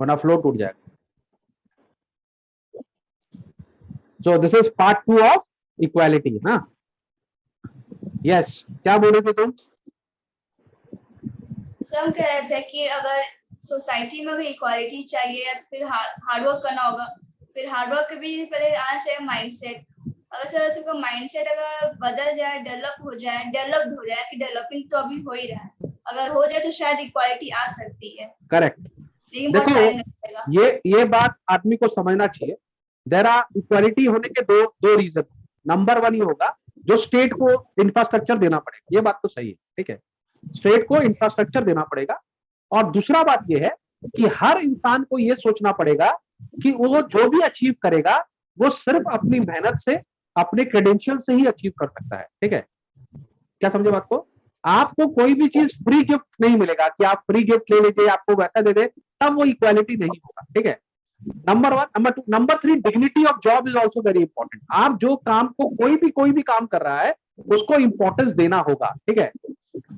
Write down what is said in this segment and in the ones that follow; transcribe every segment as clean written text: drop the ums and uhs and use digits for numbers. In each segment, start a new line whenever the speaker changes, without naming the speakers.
वरना फ्लो टूट जाएगा। So this is part 2 of equality ना। यस, क्या बोल रहे थे तुम?
सर हम कह रहे थे कि अगर सोसाइटी में अगर इक्वालिटी चाहिए तो फिर हार्डवर्क करना होगा। फिर हार्डवर्क भी पहले आना चाहिए माइंडसेट। अगर सर उसका माइंडसेट अगर बदल जाए, डेवलप्ड हो जाए कि डेवलपिंग तो अभी हो ही रहा है, अगर हो जाए तो शायद इक्वालिटी आ सकती है।
करेक्ट।
लेकिन बहुत
देखो,
टाइम लगेगा।
ये बात आदमी को समझना चाहिए। देयर आर इक्वालिटी होने के दो रीजन। नंबर 1 ये होगा जो स्टेट को इंफ्रास्ट्रक्चर देना पड़ेगा, ये बात तो सही है, ठीक है, स्टेट को इंफ्रास्ट्रक्चर देना पड़ेगा। और दूसरा बात ये है कि हर इंसान को ये सोचना पड़ेगा कि वो जो भी अचीव करेगा वो सिर्फ अपनी मेहनत से, अपने क्रेडेंशियल से ही अचीव कर सकता है, ठीक है। क्या समझे बात को? आपको कोई भी चीज फ्री गिफ्ट नहीं मिलेगा कि आप फ्री गिफ्ट ले लीजिए, आपको वैसा दे दे, तब वो इक्वालिटी नहीं होगा, ठीक है। Number 1। Number 2, number 3, dignity of job is also very important. आप जो काम को कोई भी काम कर रहा है उसको इंपॉर्टेंस देना होगा, ठीक है।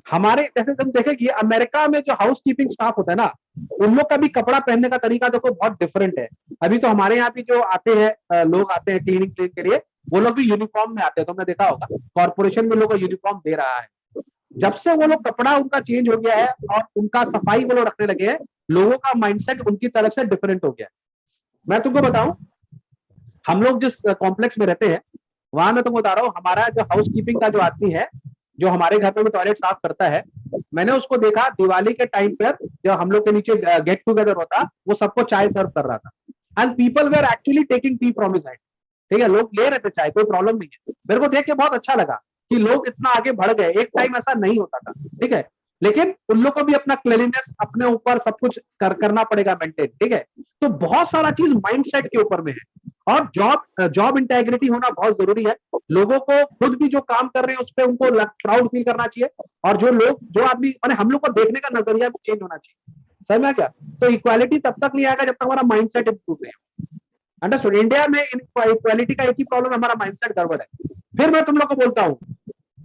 हमारे जैसे तुम देखे कि अमेरिका में जो हाउस कीपिंग स्टाफ होता है ना, उन लोग का भी कपड़ा पहनने का तरीका देखो बहुत डिफरेंट है। अभी तो हमारे यहाँ भी जो आते हैं लोग आते हैं क्लीनिंग के लिए, वो लोग भी यूनिफॉर्म में आते हैं, तुमने देखा होगा कॉर्पोरेशन में लोगों को यूनिफॉर्म दे रहा है। जब से वो लोग कपड़ा उनका चेंज हो गया है और उनका सफाई वो लोग रखने लगे हैं, लोगों का माइंडसेट उनकी तरफ से डिफरेंट हो गया है। मैं तुमको बताऊं, हम लोग जिस कॉम्प्लेक्स में रहते हैं वहां मैं तुमको बता रहा हूँ, हमारा जो हाउस कीपिंग का जो आदमी है, जो हमारे घर पे टॉयलेट साफ करता है, मैंने उसको देखा दिवाली के टाइम पर जब हम लोग के नीचे गेट टुगेदर होता, वो सबको चाय सर्व कर रहा था। And people were actually taking tea from his hand, ठीक है, लोग ले रहे थे चाय, कोई प्रॉब्लम नहीं है। मेरे को देख के बहुत अच्छा लगा कि लोग इतना आगे बढ़ गए, एक टाइम ऐसा नहीं होता था, ठीक है। लेकिन उन लोग को भी अपना क्लीनिनेस अपने ऊपर सब कुछ करना पड़ेगा मेंटेन, ठीक है। तो बहुत सारा चीज माइंडसेट के ऊपर में है। और जॉब इंटेग्रिटी होना बहुत जरूरी है। लोगों को खुद भी जो काम कर रहे हैं उस पर उनको प्राउड फील करना चाहिए। और जो आदमी माने हम लोग को देखने का नजरिया भी चेंज होना चाहिए, समझ में क्या? तो इक्वालिटी तब तक नहीं आएगा जब तक हमारा माइंडसेट इंप्रूव नहीं हो। अंडरस्टूड? इंडिया में इक्वालिटी का एक ही प्रॉब्लम, हमारा माइंडसेट गड़बड़ है। फिर मैं तुम लोग को बोलता हूँ,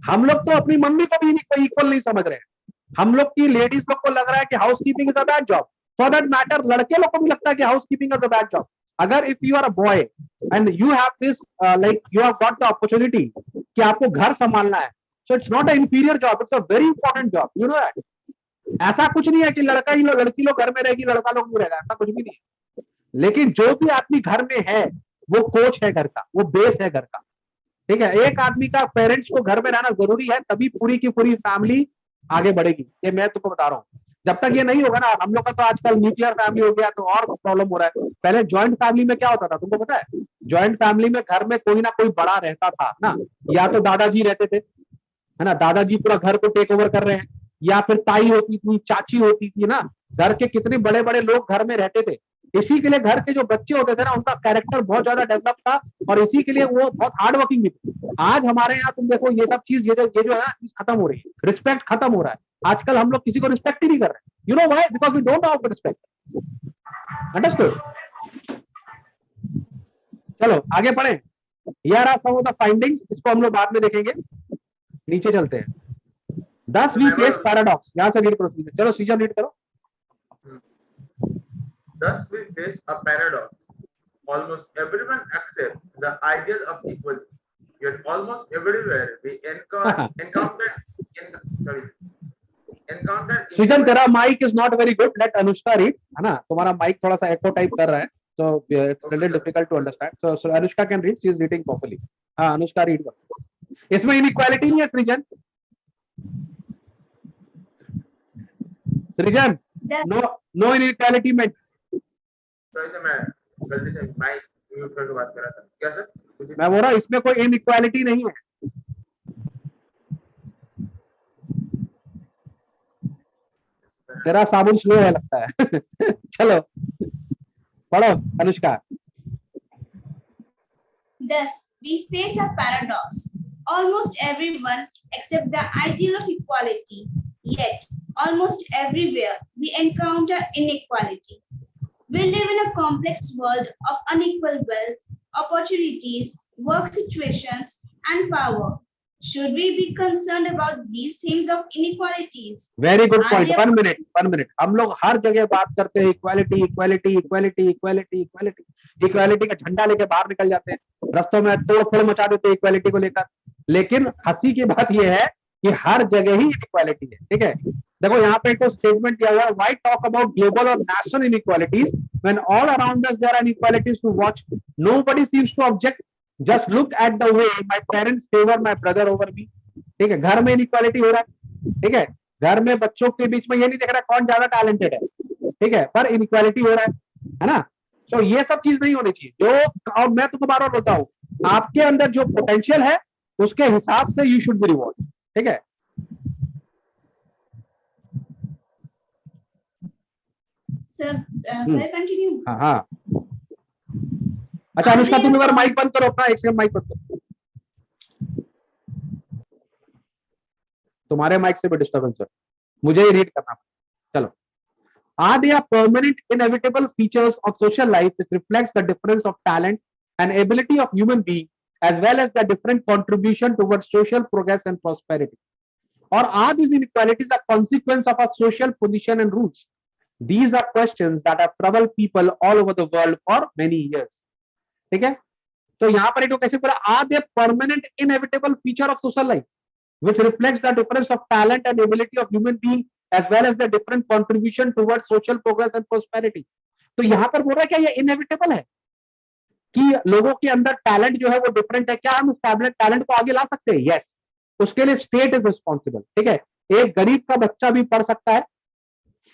हम लोग तो अपनी मम्मी को भी इक्वल नहीं समझ रहे हैं। हम लोग की लेडीज लोग को लग रहा है कि house keeping is a bad job. For that matter लड़के लोग को भी लगता है कि house keeping is a bad job. अगर if you are a boy and you have this like you have got the opportunity कि आपको घर संभालना है, so it's not a inferior job, it's a very important job, you know that. ऐसा कुछ नहीं है कि लड़का ही लोग लड़की लोग घर में रहेगी, लड़का लोग नहीं रहेगा, ऐसा कुछ भी नहीं है। लेकिन जो भी आदमी घर में है वो कोच है घर का, वो बेस है घर का, ठीक है। एक आदमी का पेरेंट्स को घर में रहना जरूरी है, तभी पूरी की पूरी फैमिली आगे बढ़ेगी, ये मैं तुमको बता रहा हूँ। जब तक ये नहीं होगा ना, हम लोग का तो आजकल न्यूक्लियर फैमिली हो गया तो और प्रॉब्लम हो रहा है। पहले ज्वाइंट फैमिली में क्या होता था तुमको पता है? ज्वाइंट फैमिली में घर में कोई ना कोई बड़ा रहता था ना, या तो दादाजी रहते थे, है ना, दादाजी पूरा घर को टेक ओवर कर रहे हैं, या फिर ताई होती थी, चाची होती थी ना। घर के कितने बड़े बड़े लोग घर में रहते थे। इसी के लिए घर के जो बच्चे होते थे ना, उनका कैरेक्टर बहुत ज्यादा डेवलप था, और इसी के लिए वो बहुत हार्ड वर्किंग भी थे। आज हमारे यहाँ तुम देखो ये सब चीज, ये जो है ना चीज खत्म हो रही है, रिस्पेक्ट खत्म हो रहा है। आजकल हम लोग किसी को रिस्पेक्ट ही नहीं कर रहे। You know why? Because we don't know how to respect. Understood? चलो आगे बढ़े। Here are some of the findings, इसको हम लोग बाद में देखेंगे। नीचे चलते हैं। Thus we face paradox. यहाँ से रीड करो सीजन, चलो सीजन रीड करो।
Thus we face a paradox. Almost everyone accepts the ideal of equality, yet almost everywhere we encounter
season, तेरा mic is not very good, let Anushka read, है ना, तुम्हारा mic थोड़ा सा एको टाइप कर रहा है, so it's a little difficult to understand, so Anushka can read, she is reading properly. हाँ अनुष्का रीड करो। इसमें इनइक्वालिटी नहीं है सृजन, सृजन नो इनइक्वालिटी में।
मैं गलती से माइक म्यूट करके बात कर रहा था। क्या सर?
मैं बोल रहा इसमें कोई इनइक्वालिटी नहीं है। तेरा साबुन स्लो है लगता है। चलो पढ़ो Anushka.
Thus, we face a paradox. Almost everyone accepts the ideal of equality, yet almost everywhere we encounter inequality. We live in a complex world of unequal wealth, opportunities, work situations, and power. should we be concerned about these things of inequalities?
Very good point.
आगे-
1 minute हम लोग हर जगह बात करते हैं equality equality equality equality equality, equality का झंडा लेके बाहर निकल जाते हैं, रस्तों में तोड़ फोड़ मचा देते हैं इक्वालिटी को लेकर। लेकिन हंसी की बात यह है कि हर जगह ही इक्वालिटी है, ठीक है। देखो यहाँ पे एक स्टेटमेंट दिया हुआ है, व्हाई टॉक अबाउट ग्लोबल और national inequalities when all around us there are inequalities to watch, nobody seems to object, just look at the way my parents favour my brother over me. ठीक है, घर में inequality हो रहा है, ठीक है, घर में बच्चों के बीच में ये नहीं देख रहा कौन ज्यादा टैलेंटेड है, ठीक है, पर इनइक्वालिटी हो रहा है ना। तो ये सब चीज नहीं होनी चाहिए। जो, और मैं तुमको बार बार बोलता हूँ, आपके अंदर जो पोटेंशियल है उसके हिसाब से यू शुड बी रिवॉर्ड, ठीक है।
Sir, can I continue?
हाँ हाँ, अच्छा अनुष्का तुम अगर माइक बंद करो अपना, एक सेकंड माइक बंद करो, तुम्हारे माइक से भी डिस्टर्बेंस है, मुझे ही रीड करना। चलो, are they permanent inevitable features of social life which reflects the difference of talent and ability of human being as well as the different contribution towards social progress and prosperity, or are these inequalities a consequence of our social position and roots? These are questions that have troubled people all over the world for many years. ठीक है, तो यहाँ पर एक कैसे बोला, are they permanent inevitable feature of social life which reflects the difference of talent and ability of human being as well as the different contribution towards social progress and prosperity? तो यहाँ पर बोल रहा है क्या ये इनएविटेबल है कि लोगों के अंदर टैलेंट जो है वो डिफरेंट है, क्या हम उस टैलेंट को आगे ला सकते हैं? यस, उसके लिए स्टेट इज रिस्पॉन्सिबल, ठीक है। एक गरीब का बच्चा भी पढ़ सकता है,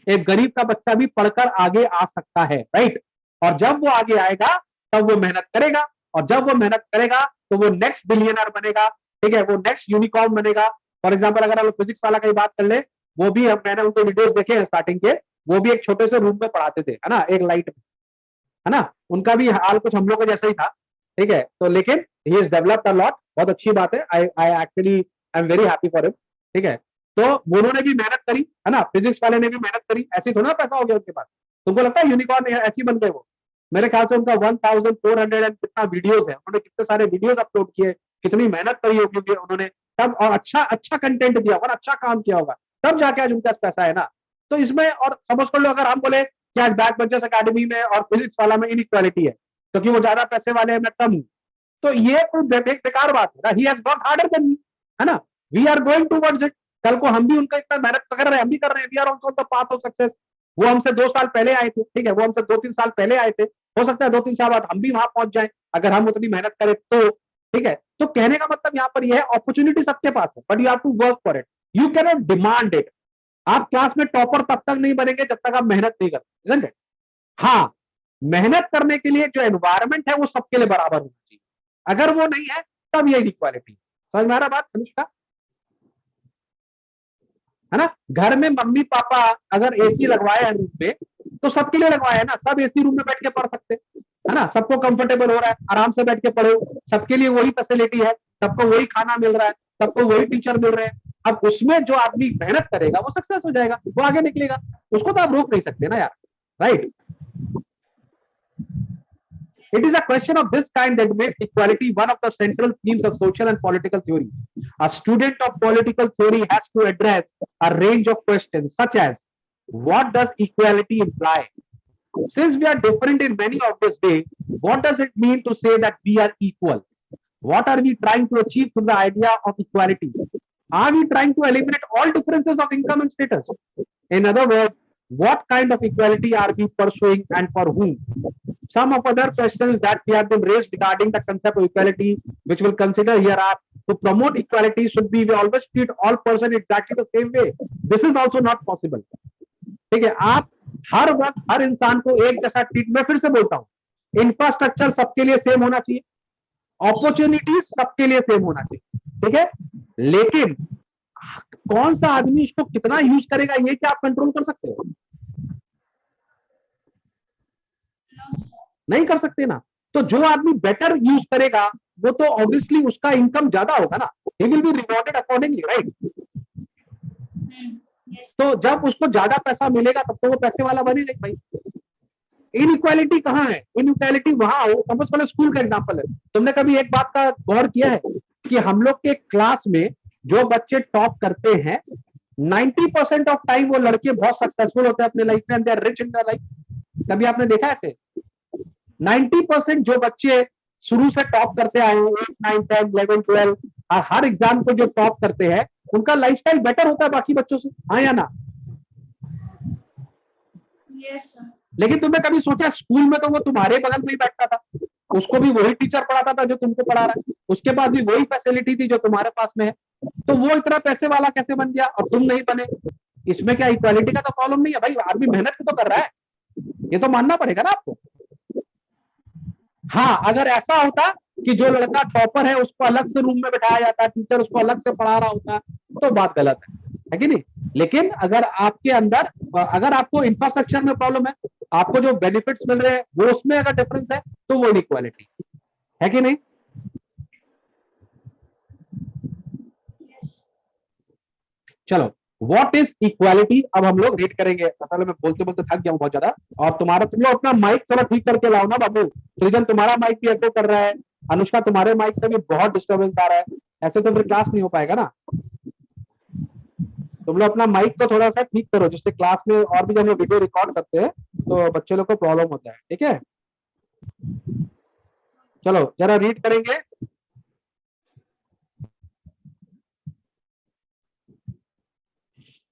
एक गरीब का बच्चा भी पढ़कर आगे आ सकता है, राइट। और जब वो आगे आएगा तब वो मेहनत करेगा, और जब वो मेहनत करेगा तो वो नेक्स्ट बिलियनर बनेगा, ठीक है, वो नेक्स्ट यूनिकॉर्न बनेगा। फॉर एग्जाम्पल अगर हम फिजिक्स वाला की बात कर ले, वो भी मैंने उनके वीडियोस देखे हैं स्टार्टिंग के, वो भी एक छोटे से रूम में पढ़ाते थे, है ना, एक लाइट में, है ना, उनका भी हाल कुछ हम लोग का जैसा ही था, ठीक है। तो लेकिन he is developed a lot, बहुत अच्छी बात है, I actually I am very happy for him, ठीक है। तो उन्होंने भी मेहनत करी, है ना, फिजिक्स वाले ने भी मेहनत करी, ऐसे थोड़ा पैसा हो गया उनके पास। तुमको लगता है यूनिकॉर्न ऐसी बन गए वो? मेरे ख्याल से उनका 1400 एंड कितना वीडियोस है, उन्होंने कितने सारे वीडियोस अपलोड किए, कितनी मेहनत करी होगी उन्होंने तब, और अच्छा कंटेंट दिया होगा, अच्छा काम किया होगा, तब जाके आज उनके पास पैसा है ना। तो इसमें, और समझ कर लो अगर हम बोले कि आज बैक बेंचर्स अकेडमी में और फिजिक्स वाला में इनइक्वालिटी है क्योंकि वो ज्यादा पैसे वाले हैं मैं कम हूं, तो ये कोई बेकार बात है ना। He has worked harder than me, है ना, we are going towards it. कल को हम भी उनका इतना मेहनत कर रहे हैं, हम भी कर रहे हैं, we are also on the path of success. वो हमसे 2 साल पहले आए थे, ठीक है, वो हमसे 2-3 साल पहले आए थे, हो सकता है 2-3 साल बाद हम भी वहां पहुंच जाएं अगर हम उतनी मेहनत करें तो, ठीक है। तो कहने का मतलब यहाँ पर यह है, अपॉर्चुनिटी सबके पास है, but you have to work for it, you can not demand it. आप क्लास में टॉपर तब तक नहीं बनेंगे जब तक आप मेहनत नहीं करते, isn't it? हाँ, मेहनत करने के लिए जो एनवायरमेंट है वो सबके लिए बराबर होना चाहिए, अगर वो नहीं है तब ये इक्वालिटी। समझ में आ रहा बात अनुष्का, है ना। घर में मम्मी पापा अगर एसी लगवाए हैं रूम में तो सबके लिए लगवाया है ना, सब एसी रूम में बैठ के पढ़ सकते, है ना, सबको कंफर्टेबल हो रहा है, आराम से बैठ के पढ़ो, सबके लिए वही फैसिलिटी है, सबको वही खाना मिल रहा है, सबको वही टीचर मिल रहे हैं। अब उसमें जो आदमी मेहनत करेगा वो सक्सेस हो जाएगा, वो आगे निकलेगा, उसको तो आप रोक नहीं सकते ना यार, right. It is a question of this kind that makes equality one of the central themes of social and political theory. A student of political theory has to address a range of questions such as, what does equality imply? Since we are different in many obvious ways, what does it mean to say that we are equal? What are we trying to achieve through the idea of equality? Are we trying to eliminate all differences of income and status? In other words, what kind of equality are we pursuing and for whom? Some of other questions that we have been raised regarding the concept of equality, which we'll consider here, are to promote equality should be we always treat all persons exactly the same way. This is also not possible. ठीक है, आप हर वक्त हर इंसान को एक जैसा treat, मैं फिर से बोलता हूँ, इंफ्रास्ट्रक्चर सबके लिए सेम होना चाहिए, अपॉर्चुनिटीज सबके लिए सेम होना चाहिए, ठीक है, लेकिन कौन सा आदमी इसको कितना यूज करेगा ये क्या आप कंट्रोल कर सकते हो? नहीं कर सकते ना। तो जो आदमी बेटर यूज करेगा वो तो ऑब्वियसली उसका इनकम ज्यादा होगा ना, he will be rewarded accordingly, right. तो जब उसको ज्यादा पैसा मिलेगा तब तो वो पैसे वाला बनेगा भाई। इनइक्वालिटी कहाँ है? इनइक्वालिटी वहां हो, समझ पहले स्कूल का एग्जांपल है, तुमने कभी एक बात का गौर किया है कि हम लोग के क्लास में जो बच्चे टॉप करते हैं 90% ऑफ टाइम वो लड़के बहुत सक्सेसफुल होते हैं अपने लाइफ में, and they are rich in their life. कभी आपने देखा ऐसे? 90% जो बच्चे शुरू से टॉप करते आए हैं 8, 9, 10, 11, 12 हर एग्जाम को जो टॉप करते हैं उनका लाइफस्टाइल बेटर होता है बाकी बच्चों से, हाँ या ना?
Yes sir.
लेकिन तुमने कभी सोचा स्कूल में तो वो तुम्हारे बगल में ही बैठता था, उसको भी वही टीचर पढ़ाता था जो तुमको पढ़ा रहा है, उसके पास भी वही फैसिलिटी थी जो तुम्हारे पास में है, तो वो इतना पैसे वाला कैसे बन गया और तुम नहीं बने? इसमें क्या इक्वालिटी का तो प्रॉब्लम नहीं है भाई, आदमी मेहनत तो कर रहा है, ये तो मानना पड़ेगा ना आपको। हाँ, अगर ऐसा होता कि जो लड़का टॉपर है उसको अलग से रूम में बैठाया जाता, टीचर उसको अलग से पढ़ा रहा होता, तो बात गलत है कि नहीं? लेकिन अगर आपके अंदर, अगर आपको इंफ्रास्ट्रक्चर में प्रॉब्लम है, आपको जो बेनिफिट्स मिल रहे हैं वो उसमें अगर डिफरेंस है, तो वो इनइक्वालिटी है कि नहीं? चलो, व्हाट इज इक्वालिटी अब हम लोग रीड करेंगे। असल में बोलते बोलते थक गया हूं बहुत ज्यादा, और तुम लोग अपना माइक थोड़ा ठीक करके लाओ ना बाबू। सृजन तुम्हारा माइक भी एको कर रहा है, अनुष्का तुम्हारे माइक से भी बहुत डिस्टर्बेंस आ रहा है, ऐसे तो फिर क्लास नहीं हो पाएगा ना। तुम लोग अपना माइक को थोड़ा सा ठीक करो, जिससे क्लास में और भी जब हम वीडियो रिकॉर्ड करते हैं तो बच्चे लोग को प्रॉब्लम होता है, ठीक है? चलो जरा रीड करेंगे।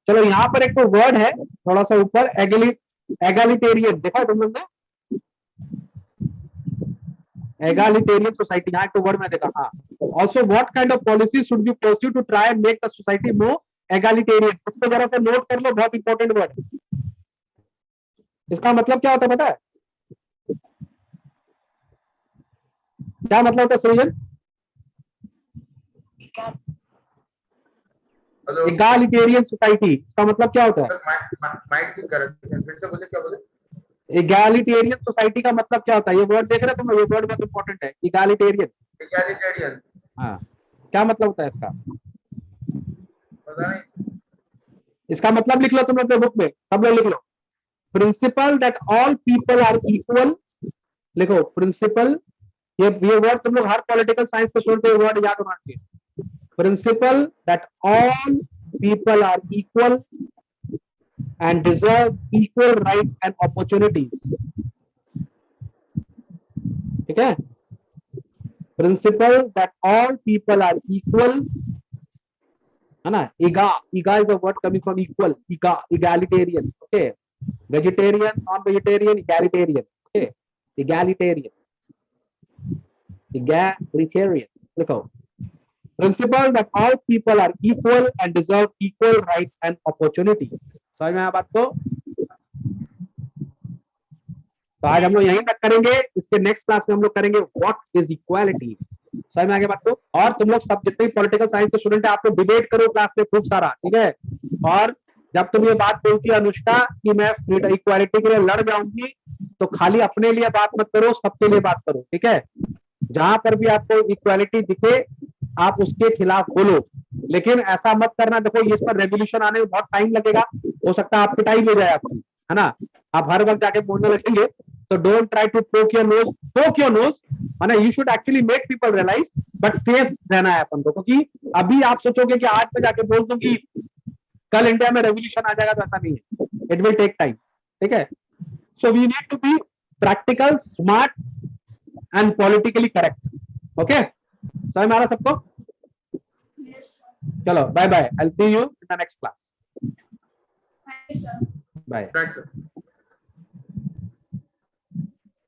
चलो, यहाँ पर एक तो वर्ड है थोड़ा सा ऊपर, एगलिटेरियन, देखा है तुम लोग ने? एगलिटेरियन सोसाइटी, यहाँ एक तो वर्ड में देखा। हाँ, also what kind of policy should be pursue to try and make the society more egalitarian. इसको जरा सा नोट कर लो, बहुत इंपॉर्टेंट वर्ड। इसका मतलब क्या होता है पता है? क्या मतलब होता है सृजन? एगलिटेरियन सोसाइटी, इसका मतलब क्या होता है?
माइक ठीक कर, फिर से बोले, क्या बोले?
एगलिटेरियन सोसाइटी का मतलब क्या होता है? ये वर्ड देख रहे हो तुम? ये वर्ड बहुत इंपॉर्टेंट है, एगलिटेरियन।
एगलिटेरियन,
हाँ, क्या मतलब होता है इसका?
पता नहीं।
इसका मतलब लिख लो तुम लोग बुक में, सब लोग लिख लो। Principle that all people are equal. लिखो प्रिंसिपल, ये वर्ड तुम लोग हर पॉलिटिकल साइंस के स्टूडेंट को ये वर्ड याद होना चाहिए। Principle that all people are equal and deserve equal rights and opportunities. ठीक है? Principle that all people are equal, है ना? Ega is a word coming from equal, egalitarian, okay? Vegetarian, non-vegetarian, egalitarian, okay? Egalitarian, लिखो। Principle that all people are equal and deserve equal rights and opportunities. समझ में आया बात को? तो आज हम लोग यहीं तक करेंगे, इसके नेक्स्ट क्लास में हम लोग करेंगे व्हाट इज इक्वालिटी। समझ में आ गया बात को? और तुम लोग सब जितने पॉलिटिकल साइंस के स्टूडेंट है, आप लोग डिबेट करो क्लास में खूब सारा, ठीक है? और जब तुम ये बात बोलती है अनुष्का कि मैं इक्वालिटी के लिए लड़ जाऊंगी, तो खाली अपने लिए बात मत करो, सबके लिए बात करो, ठीक है? जहां पर भी आपको इक्वालिटी दिखे आप उसके खिलाफ बोलो, लेकिन ऐसा मत करना। देखो, इस पर रेवोल्यूशन आने में बहुत टाइम लगेगा, हो सकता है आपकी टाइम ले जाए आपकी, है ना? आप हर वक्त जाके बोलने लगेंगे, तो don't try to poke your nose, है ना? You should actually make people realise, but safe रहना है अपन को, क्योंकि अभी आप सोचोगे कि आज मैं जाके बोल दूं कि कल इंडिया में रेवोल्यूशन आ जाएगा, तो ऐसा नहीं है, इट विल टेक टाइम, ठीक है? So we need to be practical, smart and politically correct, okay? समझ में आ रहा सबको? चलो, bye bye, I will see you in the next class.
Thank you, sir.
Bye.
Right, sir.